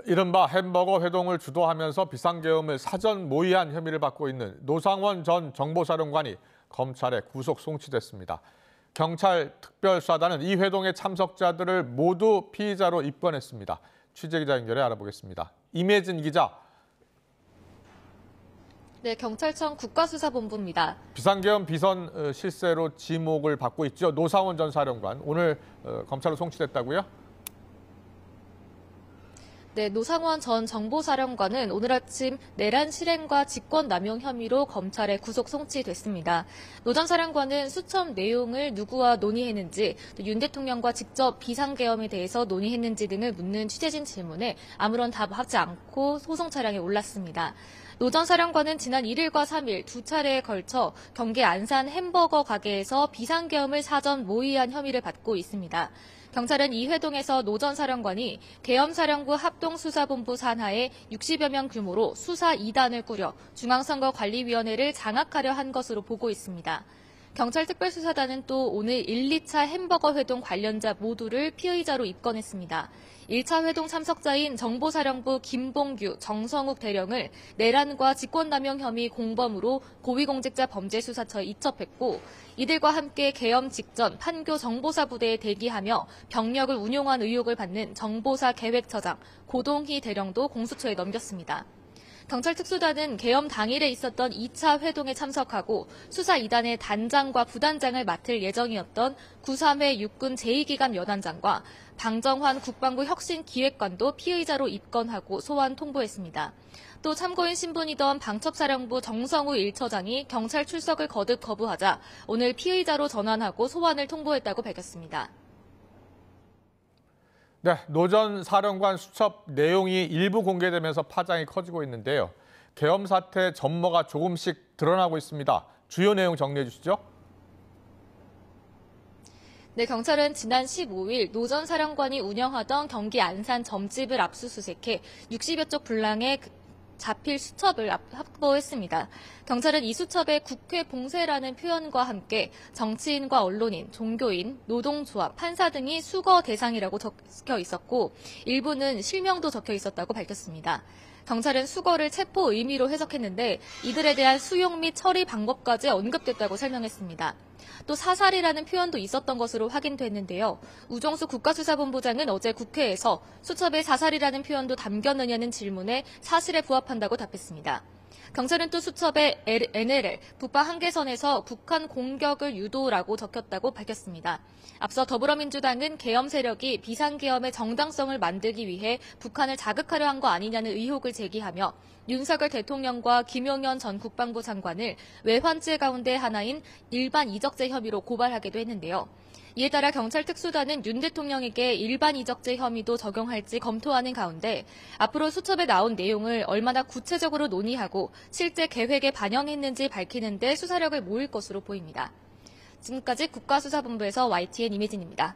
이른바 햄버거 회동을 주도하면서 비상계엄을 사전 모의한 혐의를 받고 있는 노상원 전 정보사령관이 검찰에 구속 송치됐습니다. 경찰 특별수사단은 이 회동의 참석자들을 모두 피의자로 입건했습니다. 취재기자 연결해 알아보겠습니다. 임혜진 기자. 네, 경찰청 국가수사본부입니다. 비상계엄 비선 실세로 지목을 받고 있죠. 노상원 전 사령관, 오늘 검찰로 송치됐다고요? 네, 노상원 전 정보사령관은 오늘 아침 내란 실행과 직권남용 혐의로 검찰에 구속 송치됐습니다. 노 전 사령관은 수첩 내용을 누구와 논의했는지, 또 윤 대통령과 직접 비상계엄에 대해서 논의했는지 등을 묻는 취재진 질문에 아무런 답하지 않고 소송 차량에 올랐습니다. 노 전 사령관은 지난 1일과 3일 두 차례에 걸쳐 경기 안산 햄버거 가게에서 비상계엄을 사전 모의한 혐의를 받고 있습니다. 경찰은 이 회동에서 노 전 사령관이 계엄사령부 합동수사본부 산하에 60여 명 규모로 수사 2단을 꾸려 중앙선거관리위원회를 장악하려 한 것으로 보고 있습니다. 경찰 특별수사단은 또 오늘 1, 2차 햄버거 회동 관련자 모두를 피의자로 입건했습니다. 1차 회동 참석자인 정보사령부 김봉규, 정성욱 대령을 내란과 직권남용 혐의 공범으로 고위공직자 범죄수사처에 이첩했고, 이들과 함께 계엄 직전 판교 정보사부대에 대기하며 병력을 운용한 의혹을 받는 정보사 계획처장 고동희 대령도 공수처에 넘겼습니다. 경찰 특수단은 계엄 당일에 있었던 2차 회동에 참석하고 수사 2단의 단장과 부단장을 맡을 예정이었던 93회 육군 제2기감 여단장과 방정환 국방부 혁신기획관도 피의자로 입건하고 소환 통보했습니다. 또 참고인 신분이던 방첩사령부 정성우 1처장이 경찰 출석을 거듭 거부하자 오늘 피의자로 전환하고 소환을 통보했다고 밝혔습니다. 네, 노 전 사령관 수첩 내용이 일부 공개되면서 파장이 커지고 있는데요. 계엄 사태 전모가 조금씩 드러나고 있습니다. 주요 내용 정리해 주시죠. 네, 경찰은 지난 15일 노 전 사령관이 운영하던 경기 안산 점집을 압수수색해 60여 쪽 분량의 자필 수첩을 확보했습니다. 경찰은 이 수첩에 국회 봉쇄라는 표현과 함께 정치인과 언론인, 종교인, 노동조합, 판사 등이 수거 대상이라고 적혀 있었고 일부는 실명도 적혀 있었다고 밝혔습니다. 경찰은 수거를 체포 의미로 해석했는데 이들에 대한 수용 및 처리 방법까지 언급됐다고 설명했습니다. 또 사살이라는 표현도 있었던 것으로 확인됐는데요. 우종수 국가수사본부장은 어제 국회에서 수첩에 사살이라는 표현도 담겼느냐는 질문에 사실에 부합한다고 답했습니다. 경찰은 또 수첩에 NLL, 북방 한계선에서 북한 공격을 유도라고 적혔다고 밝혔습니다. 앞서 더불어민주당은 계엄 세력이 비상계엄의 정당성을 만들기 위해 북한을 자극하려 한 거 아니냐는 의혹을 제기하며 윤석열 대통령과 김용현 전 국방부 장관을 외환죄 가운데 하나인 일반 이적죄 혐의로 고발하기도 했는데요. 이에 따라 경찰 특수단은 윤 대통령에게 일반 이적죄 혐의도 적용할지 검토하는 가운데 앞으로 수첩에 나온 내용을 얼마나 구체적으로 논의하고 실제 계획에 반영했는지 밝히는 데 수사력을 모을 것으로 보입니다. 지금까지 국가수사본부에서 YTN 임혜진입니다.